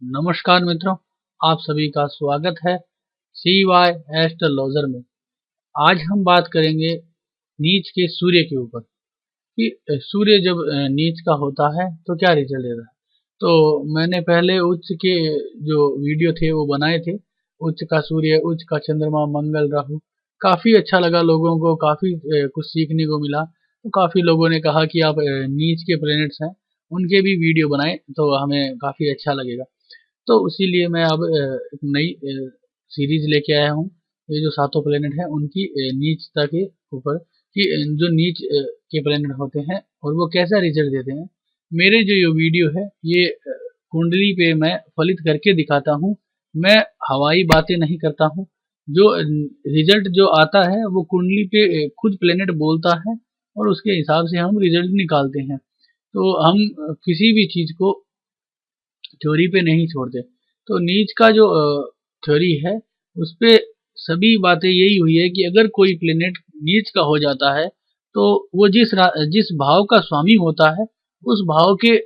नमस्कार मित्रों, आप सभी का स्वागत है CY एस्ट्रोलॉजर में। आज हम बात करेंगे नीच के सूर्य के ऊपर कि सूर्य जब नीच का होता है तो क्या रिजल्ट देता है। तो मैंने पहले उच्च के जो वीडियो थे वो बनाए थे, उच्च का सूर्य, उच्च का चंद्रमा, मंगल, राहु। काफ़ी अच्छा लगा लोगों को, काफ़ी कुछ सीखने को मिला। तो काफ़ी लोगों ने कहा कि आप नीच के प्लैनेट्स हैं उनके भी वीडियो बनाएं तो हमें काफ़ी अच्छा लगेगा। तो इसीलिए मैं अब एक नई सीरीज लेके आया हूँ। ये जो सातों प्लेनेट हैं उनकी नीचता के ऊपर कि जो नीच के प्लेनेट होते हैं और वो कैसा रिजल्ट देते हैं। मेरे जो ये वीडियो है ये कुंडली पे मैं फलित करके दिखाता हूँ। मैं हवाई बातें नहीं करता हूँ। जो रिजल्ट जो आता है वो कुंडली पे खुद प्लेनेट बोलता है और उसके हिसाब से हम रिजल्ट निकालते हैं। तो हम किसी भी चीज़ को थ्योरी पे नहीं छोड़ते। तो नीच का जो थ्योरी है उस पे सभी बातें यही हुई है कि अगर कोई प्लेनेट नीच का हो जाता है तो वो जिस भाव का स्वामी होता है उस भाव के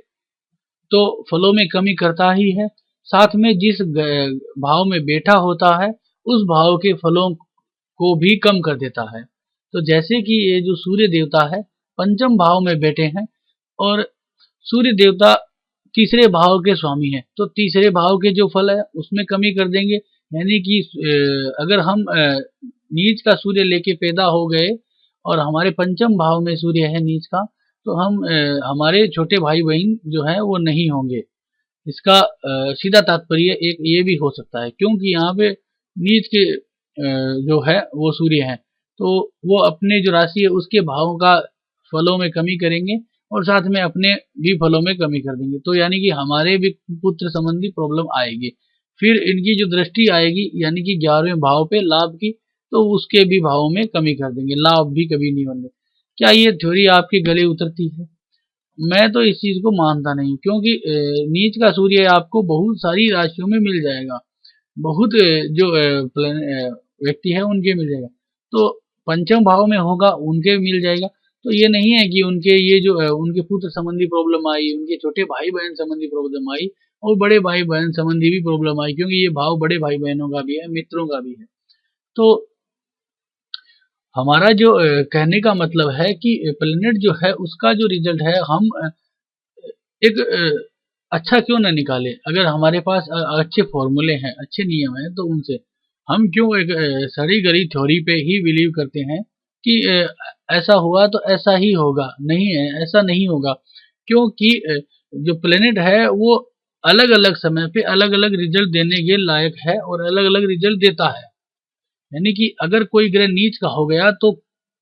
तो फलों में कमी करता ही है, साथ में जिस भाव में बैठा होता है उस भाव के फलों को भी कम कर देता है। तो जैसे कि ये जो सूर्य देवता है पंचम भाव में बैठे हैं और सूर्य देवता तीसरे भाव के स्वामी हैं, तो तीसरे भाव के जो फल है उसमें कमी कर देंगे। यानी कि अगर हम नीच का सूर्य लेके पैदा हो गए और हमारे पंचम भाव में सूर्य है नीच का, तो हम हमारे छोटे भाई बहन जो है वो नहीं होंगे। इसका सीधा तात्पर्य एक ये भी हो सकता है, क्योंकि यहाँ पे नीच के जो है वो सूर्य हैं, तो वो अपने जो राशि है उसके भावों का फलों में कमी करेंगे और साथ में अपने भी फलों में कमी कर देंगे। तो यानी कि हमारे भी पुत्र संबंधी प्रॉब्लम आएगी। फिर इनकी जो दृष्टि आएगी यानी कि 11वें भाव पे लाभ की, तो उसके भी भावों में कमी कर देंगे, लाभ भी कभी नहीं होंगे। क्या ये थ्योरी आपके गले उतरती है? मैं तो इस चीज़ को मानता नहीं, क्योंकि नीच का सूर्य आपको बहुत सारी राशियों में मिल जाएगा। बहुत जो व्यक्ति है उनके मिल जाएगा। तो पंचम भाव में होगा उनके मिल जाएगा। तो ये नहीं है कि उनके ये जो उनके पुत्र संबंधी प्रॉब्लम आई, उनके छोटे भाई बहन संबंधी प्रॉब्लम आई और बड़े भाई बहन संबंधी भी प्रॉब्लम आई, क्योंकि ये भाव बड़े भाई बहनों का भी है, मित्रों का भी है। तो हमारा जो कहने का मतलब है कि प्लेनेट जो है उसका जो रिजल्ट है हम एक अच्छा क्यों ना निकाले। अगर हमारे पास अच्छे फॉर्मूले हैं, अच्छे नियम हैं, तो उनसे हम क्यों एक सड़ी गली थ्योरी पे ही बिलीव करते हैं कि ऐसा हुआ तो ऐसा ही होगा। नहीं है, ऐसा नहीं होगा, क्योंकि जो प्लेनेट है वो अलग अलग समय पे अलग अलग रिजल्ट देने के लायक है और अलग अलग रिजल्ट देता है। यानी कि अगर कोई ग्रह नीच का हो गया तो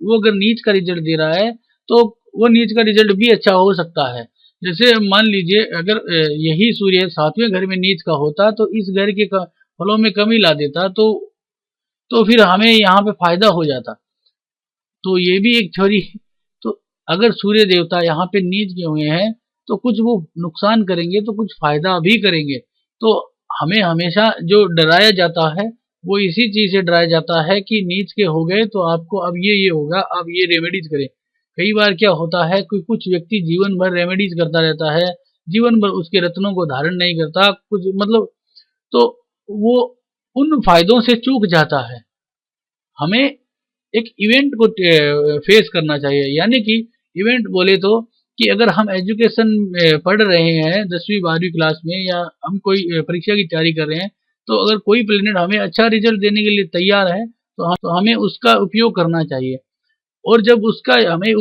वो अगर नीच का रिजल्ट दे रहा है तो वो नीच का रिजल्ट भी अच्छा हो सकता है। जैसे मान लीजिए अगर यही सूर्य 7वें घर में नीच का होता तो इस घर के फलों में कमी ला देता, तो फिर हमें यहाँ पे फायदा हो जाता। तो ये भी एक थ्योरी है। तो अगर सूर्य देवता यहाँ पे नीच के हुए हैं तो कुछ वो नुकसान करेंगे तो कुछ फायदा भी करेंगे। तो हमें हमेशा जो डराया जाता है वो इसी चीज से डराया जाता है कि नीच के हो गए तो आपको अब ये होगा, अब ये रेमेडीज करें। कई बार क्या होता है कि कुछ व्यक्ति जीवन भर रेमेडीज करता रहता है, जीवन भर उसके रत्नों को धारण नहीं करता कुछ, मतलब तो वो उन फायदों से चूक जाता है। हमें एक इवेंट को फेस करना चाहिए। यानी कि इवेंट बोले तो कि अगर हम एजुकेशन पढ़ रहे हैं 10वीं 12वीं क्लास में या हम कोई परीक्षा की तैयारी कर रहे हैं, तो अगर कोई प्लेनेट हमें अच्छा रिजल्ट देने के लिए तैयार है तो हमें उसका उपयोग करना चाहिए। और जब उसका हमें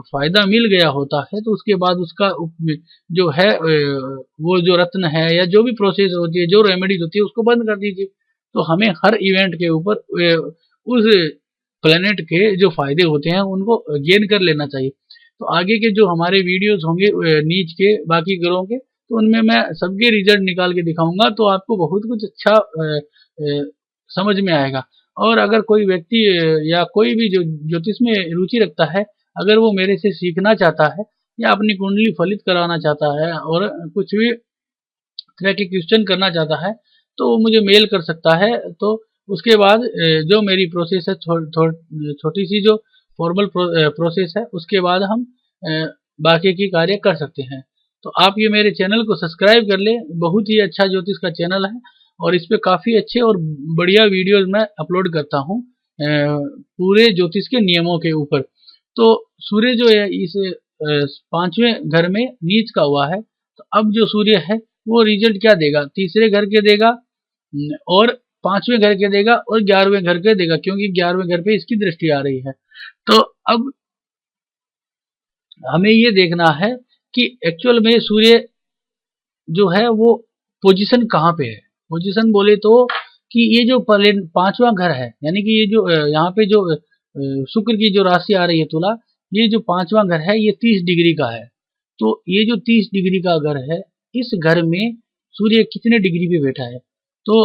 फायदा मिल गया होता है तो उसके बाद उसका जो है वो जो रत्न है या जो भी प्रोसेस होती है, जो रेमेडीज होती है, उसको बंद कर दीजिए। तो हमें हर इवेंट के ऊपर उस प्लेनेट के जो फायदे होते हैं उनको गेन कर लेना चाहिए। तो आगे के जो हमारे वीडियोस होंगे नीच के बाकी ग्रहों के, तो उनमें मैं सबके रिजल्ट निकाल के दिखाऊंगा, तो आपको बहुत कुछ अच्छा समझ में आएगा। और अगर कोई व्यक्ति या कोई भी जो ज्योतिष में रुचि रखता है, अगर वो मेरे से सीखना चाहता है या अपनी कुंडली फलित कराना चाहता है और कुछ भी तरह के क्वेश्चन करना चाहता है, तो वो मुझे मेल कर सकता है। तो उसके बाद जो मेरी प्रोसेस है छोटी सी जो फॉर्मल प्रोसेस है, उसके बाद हम बाकी की कार्य कर सकते हैं। तो आप ये मेरे चैनल को सब्सक्राइब कर ले, बहुत ही अच्छा ज्योतिष का चैनल है और इस पे काफ़ी अच्छे और बढ़िया वीडियोज मैं अपलोड करता हूँ पूरे ज्योतिष के नियमों के ऊपर। तो सूर्य जो है इस पांचवें घर में नीच का हुआ है, तो अब जो सूर्य है वो रिजल्ट क्या देगा, तीसरे घर के देगा और पांचवें घर के देगा और 11वें घर के देगा, क्योंकि 11वें घर पे इसकी दृष्टि आ रही है। तो अब हमें ये देखना है कि एक्चुअल में सूर्य जो है वो पोजीशन कहाँ पे है। पोजीशन बोले तो कि ये जो पांचवा घर है, यानी कि ये जो यहाँ पे जो शुक्र की जो राशि आ रही है तुला, ये जो पांचवा घर है ये 30 डिग्री का है। तो ये जो 30 डिग्री का घर है, इस घर में सूर्य कितने डिग्री पे बैठा है। तो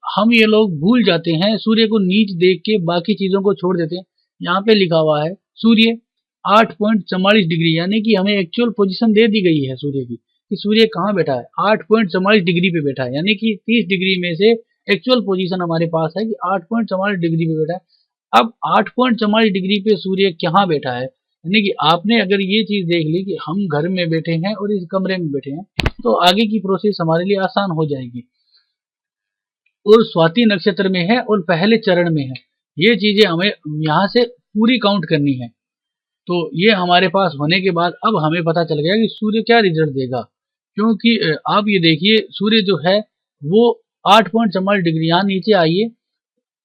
हम ये लोग भूल जाते हैं, सूर्य को नीच देख के बाकी चीजों को छोड़ देते हैं। यहाँ पे लिखा हुआ है सूर्य 8.44 डिग्री, यानी कि हमें एक्चुअल पोजीशन दे दी गई है सूर्य की कि सूर्य कहाँ बैठा है, 8.44 डिग्री पे बैठा है, यानी कि 30 डिग्री में से एक्चुअल पोजीशन हमारे पास है कि 8.44 डिग्री पे बैठा है। अब 8.44 डिग्री पे सूर्य कहाँ बैठा है, यानी कि आपने अगर ये चीज देख ली कि हम घर में बैठे हैं और इस कमरे में बैठे हैं, तो आगे की प्रोसेस हमारे लिए आसान हो जाएगी। और स्वाति नक्षत्र में है और पहले चरण में है, ये चीजें हमें यहाँ से पूरी काउंट करनी है। तो ये हमारे पास होने के बाद अब हमें पता चल गया कि सूर्य क्या रिजल्ट देगा, क्योंकि आप ये देखिए सूर्य जो है वो 8.44 डिग्री, यहाँ नीचे आइए,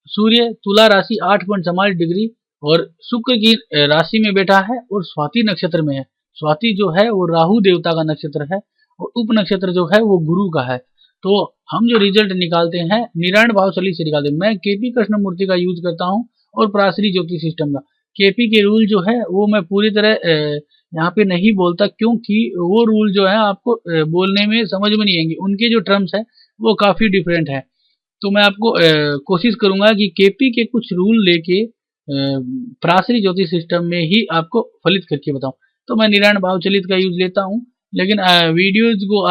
सूर्य तुला राशि 8.44 डिग्री और शुक्र की राशि में बैठा है और स्वाति नक्षत्र में है। स्वाति जो है वो राहु देवता का नक्षत्र है और उप नक्षत्र जो है वो गुरु का है। तो हम जो रिजल्ट निकालते हैं निरायण भाव शैली से निकालते हैं। मैं केपी कृष्णमूर्ति का यूज करता हूँ और पराशरी ज्योतिष सिस्टम का। केपी के रूल जो है वो मैं पूरी तरह यहाँ पे नहीं बोलता, क्योंकि वो रूल जो है आपको बोलने में समझ में नहीं आएंगे, उनके जो टर्म्स है वो काफ़ी डिफरेंट है। तो मैं आपको कोशिश करूंगा कि केपी के कुछ रूल लेके पराशरी ज्योतिष सिस्टम में ही आपको फलित करके बताऊं। तो मैं निरायण भावचलित का यूज लेता हूं, लेकिन वीडियोज को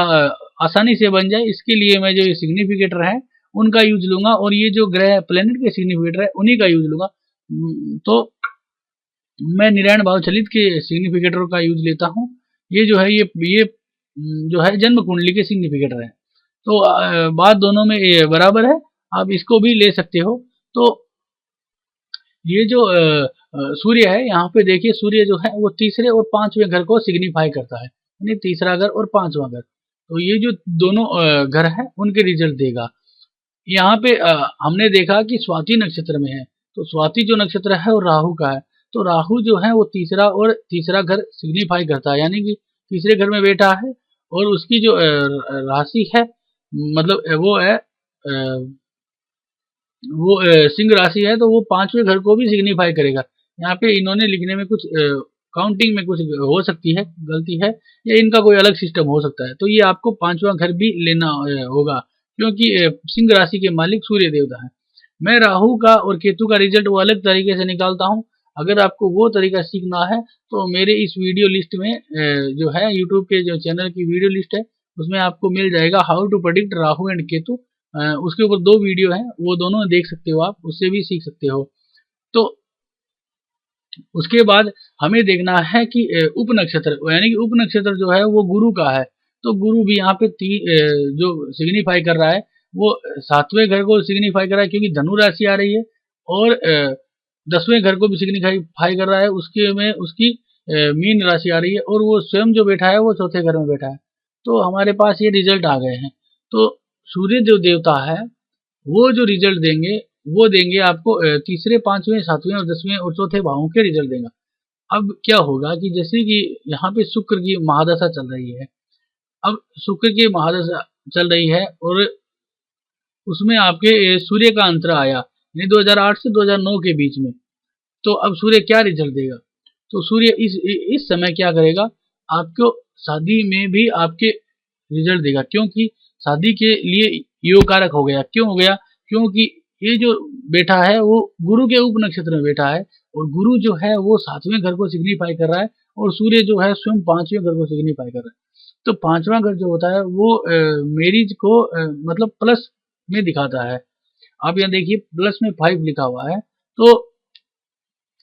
आसानी से बन जाए इसके लिए मैं जो ये सिग्निफिकेटर है उनका यूज लूंगा और ये जो ग्रह प्लेनेट के सिग्निफिकेटर है उन्हीं का यूज लूंगा। तो मैं निरायण भावचलित के सिग्निफिकेटर का यूज लेता हूँ। ये जो है ये जो है जन्म कुंडली के सिग्निफिकेटर है। तो बात दोनों में बराबर है, आप इसको भी ले सकते हो। तो ये जो सूर्य है यहाँ पे देखिए, सूर्य जो है वो तीसरे और पांचवें घर को सिग्निफाई करता है, यानी तीसरा घर और पांचवा घर। तो ये जो दोनों घर है उनके रिजल्ट देगा। यहाँ पे हमने देखा कि स्वाति नक्षत्र में है, तो स्वाति जो नक्षत्र है वो राहु का है। तो राहु जो है वो तीसरा घर सिग्निफाई करता है, यानी कि तीसरे घर में बैठा है और उसकी जो राशि है, मतलब वो सिंह राशि है, तो वो पांचवें घर को भी सिग्निफाई करेगा। यहाँ पे इन्होंने लिखने में कुछ काउंटिंग में कुछ हो सकती है गलती है, या इनका कोई अलग सिस्टम हो सकता है। तो ये आपको पांचवा घर भी लेना होगा, क्योंकि सिंह राशि के मालिक सूर्य देवता है। मैं राहु का और केतु का रिजल्ट वो अलग तरीके से निकालता हूँ। अगर आपको वो तरीका सीखना है तो मेरे इस वीडियो लिस्ट में जो है यूट्यूब के जो चैनल की वीडियो लिस्ट है उसमें आपको मिल जाएगा how to predict Rahu and Ketu. उसके ऊपर 2 वीडियो हैं, वो दोनों देख सकते हो, आप उससे भी सीख सकते हो। तो उसके बाद हमें देखना है कि उप नक्षत्र, यानी कि उप नक्षत्र जो है वो गुरु का है। तो गुरु भी यहाँ पे जो सिग्निफाई कर रहा है वो 7वें घर को सिग्निफाई कर रहा है, क्योंकि धनु राशि आ रही है, और 10वें घर को भी सिग्निफाई कर रहा है, उसके में उसकी मीन राशि आ रही है, और वो स्वयं जो बैठा है वो चौथे घर में बैठा है। तो हमारे पास ये रिजल्ट आ गए हैं। तो सूर्य जो देवता है वो जो रिजल्ट देंगे वो देंगे आपको तीसरे, पांचवें, सातवें और 10वें और चौथे भावों के रिजल्ट देगा। अब क्या होगा कि जैसे कि यहाँ पे शुक्र की महादशा चल रही है, अब शुक्र की महादशा चल रही है और उसमें आपके सूर्य का अंतर आया, यानी 2008 से 2009 के बीच में। तो अब सूर्य क्या रिजल्ट देगा, तो सूर्य इस समय क्या करेगा, आपको शादी में भी आपके रिजल्ट देगा, क्योंकि शादी के लिए योग कारक हो गया। क्यों हो गया, क्योंकि ये जो बैठा है वो गुरु के उप नक्षत्र में बैठा है, और गुरु जो है वो 7वें घर को सिग्निफाई कर रहा है, और सूर्य जो है स्वयं 5वें घर को सिग्निफाई कर रहा है। तो 5वां घर जो होता है वो मैरिज को मतलब प्लस में दिखाता है। आप यहाँ देखिए प्लस में 5 लिखा हुआ है, तो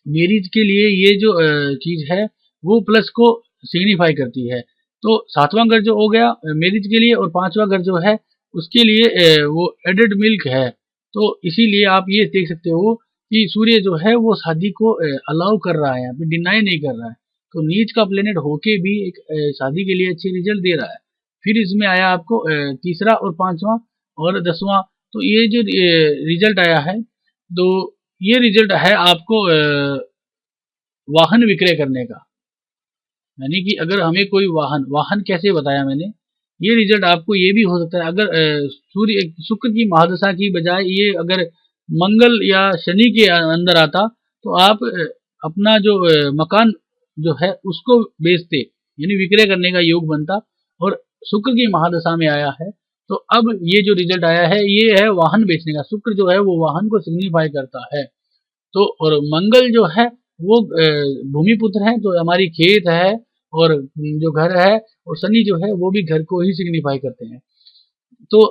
मैरिज के लिए ये जो चीज है वो प्लस को सिग्निफाई करती है। तो 7वां घर जो हो गया मैरिज के लिए, और 5वां घर जो है उसके लिए वो एडेड मिल्क है। तो इसीलिए आप ये देख सकते हो कि सूर्य जो है वो शादी को अलाउ कर रहा है, यहाँ पे डिनाई नहीं कर रहा है। तो नीच का प्लेनेट होके भी एक शादी के लिए अच्छे रिजल्ट दे रहा है। फिर इसमें आया आपको तीसरा और 5वां और 10वां। तो ये जो रिजल्ट आया है, तो ये रिजल्ट है आपको वाहन विक्रय करने का। यानी कि अगर हमें कोई वाहन वाहन कैसे बताया मैंने, ये रिजल्ट आपको ये भी हो सकता है अगर सूर्य शुक्र की महादशा की बजाय ये अगर मंगल या शनि के अंदर आता, तो आप अपना जो मकान जो है उसको बेचते, यानी विक्रय करने का योग बनता। और शुक्र की महादशा में आया है, तो अब ये जो रिजल्ट आया है ये है वाहन बेचने का। शुक्र जो है वो वाहन को सिग्निफाई करता है। तो और मंगल जो है वो भूमिपुत्र है, तो हमारी खेत है और जो घर है, और शनि जो है वो भी घर को ही सिग्निफाई करते हैं। तो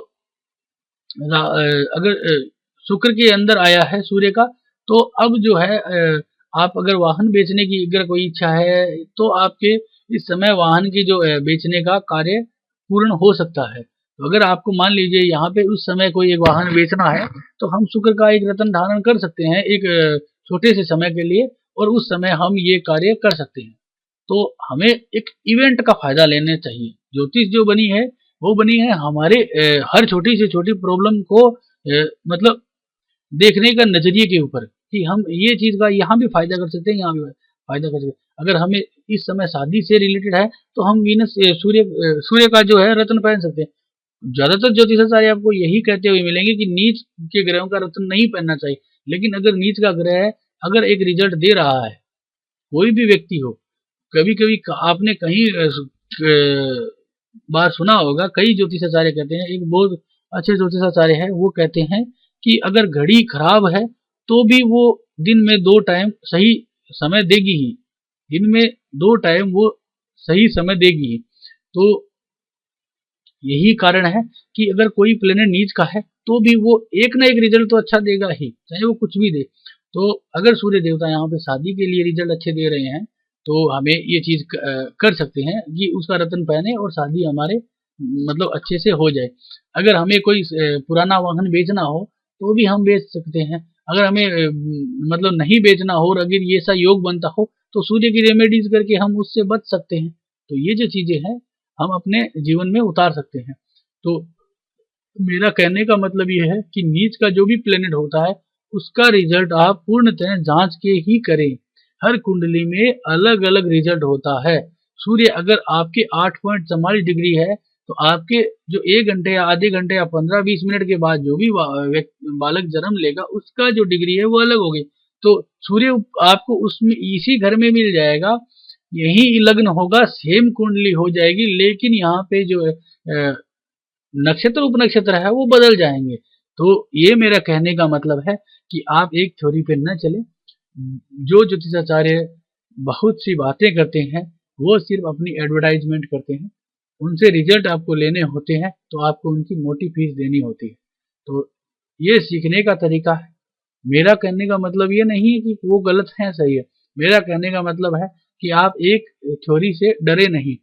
अगर शुक्र के अंदर आया है सूर्य का, तो अब जो है आप अगर वाहन बेचने की अगर कोई इच्छा है, तो आपके इस समय वाहन की जो बेचने का कार्य पूर्ण हो सकता है। तो अगर आपको मान लीजिए यहाँ पे उस समय कोई एक वाहन बेचना है, तो हम शुक्र का एक रत्न धारण कर सकते हैं एक छोटे से समय के लिए, और उस समय हम ये कार्य कर सकते हैं। तो हमें एक इवेंट का फायदा लेना चाहिए। ज्योतिष जो बनी है वो बनी है हमारे हर छोटी से छोटी प्रॉब्लम को मतलब देखने का नजरिए के ऊपर, कि हम ये चीज का यहाँ भी फायदा कर सकते हैं, यहाँ भी फायदा कर सकते हैं। अगर हमें इस समय शादी से रिलेटेड है, तो हम वीनस सूर्य का जो है रत्न पहन सकते हैं। ज्यादातर ज्योतिषाचार्य आपको यही कहते हुए मिलेंगे कि नीच के ग्रहों का रत्न नहीं पहनना चाहिए। लेकिन अगर नीच का ग्रह अगर एक रिजल्ट दे रहा है, कोई भी व्यक्ति हो, कभी कभी आपने कहीं बार सुना होगा, कई ज्योतिषाचार्य कहते हैं, एक बहुत अच्छे ज्योतिषाचार्य है वो कहते हैं कि अगर घड़ी खराब है तो भी वो दिन में 2 टाइम सही समय देगी ही, दिन में 2 टाइम वो सही समय देगी ही। तो यही कारण है कि अगर कोई प्लेनेट नीच का है तो भी वो एक ना एक रिजल्ट तो अच्छा देगा ही, चाहे वो कुछ भी दे। तो अगर सूर्य देवता यहाँ पे शादी के लिए रिजल्ट अच्छे दे रहे हैं, तो हमें ये चीज कर सकते हैं कि उसका रत्न पहने और शादी हमारे मतलब अच्छे से हो जाए। अगर हमें कोई पुराना वाहन बेचना हो तो भी हम बेच सकते हैं। अगर हमें मतलब नहीं बेचना हो और अगर ये ऐसा योग बनता हो, तो सूर्य की रेमेडीज करके हम उससे बच सकते हैं। तो ये जो चीजें हैं हम अपने जीवन में उतार सकते हैं। तो मेरा कहने का मतलब ये है कि नीच का जो भी प्लेनेट होता है उसका रिजल्ट आप पूर्णतः जांच के ही करें। हर कुंडली में अलग अलग रिजल्ट होता है। सूर्य अगर आपके 8.44 डिग्री है, तो आपके जो 1 घंटे या आधे घंटे या 15-20 मिनट के बाद जो भी बालक जन्म लेगा उसका जो डिग्री है वो अलग होगी। तो सूर्य आपको उसमें इसी घर में मिल जाएगा, यही लग्न होगा, सेम कुंडली हो जाएगी, लेकिन यहाँ पे जो है नक्षत्र उपनक्षत्र है वो बदल जाएंगे। तो ये मेरा कहने का मतलब है कि आप एक थ्योरी पे न चले। जो ज्योतिषाचार्य बहुत सी बातें करते हैं वो सिर्फ अपनी एडवर्टाइजमेंट करते हैं, उनसे रिजल्ट आपको लेने होते हैं तो आपको उनकी मोटी फीस देनी होती है। तो ये सीखने का तरीका है। मेरा कहने का मतलब ये नहीं है कि वो गलत है सही है, मेरा कहने का मतलब है कि आप एक थ्योरी से डरे नहीं,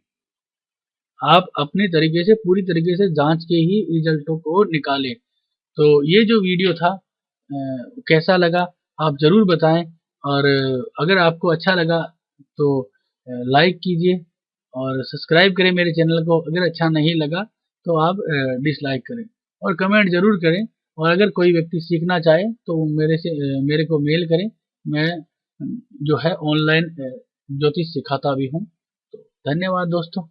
आप अपने तरीके से पूरी तरीके से जांच के ही रिजल्टों को निकालें। तो ये जो वीडियो था कैसा लगा आप ज़रूर बताएं, और अगर आपको अच्छा लगा तो लाइक कीजिए और सब्सक्राइब करें मेरे चैनल को। अगर अच्छा नहीं लगा तो आप डिसलाइक करें और कमेंट ज़रूर करें। और अगर कोई व्यक्ति सीखना चाहे तो वो मेरे को मेल करें। मैं जो है ऑनलाइन ज्योतिष सिखाता भी हूँ। तो धन्यवाद दोस्तों।